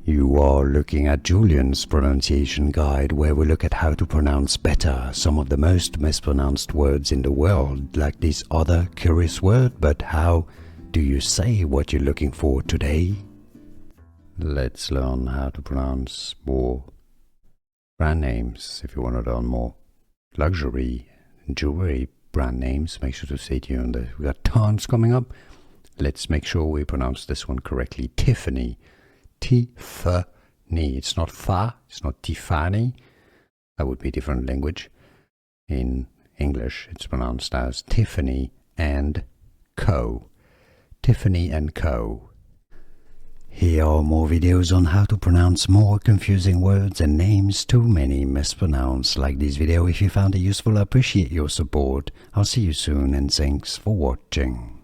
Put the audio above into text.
You are looking at Julian's pronunciation guide, where we look at how to pronounce better some of the most mispronounced words in the world, like this other curious word. But how do you say what you're looking for today? Let's learn how to pronounce more brand names. If you want to learn more luxury jewelry brand names, make sure to stay tuned. We got tons coming up. Let's make sure we pronounce this one correctly. Tiffany. Tiffany. It's not fa, it's not Tiffany. That would be a different language. In English, it's pronounced as Tiffany and Co. Tiffany and Co. Here are more videos on how to pronounce more confusing words and names too many mispronounced. Like this video if you found it useful. I appreciate your support. I'll see you soon and thanks for watching.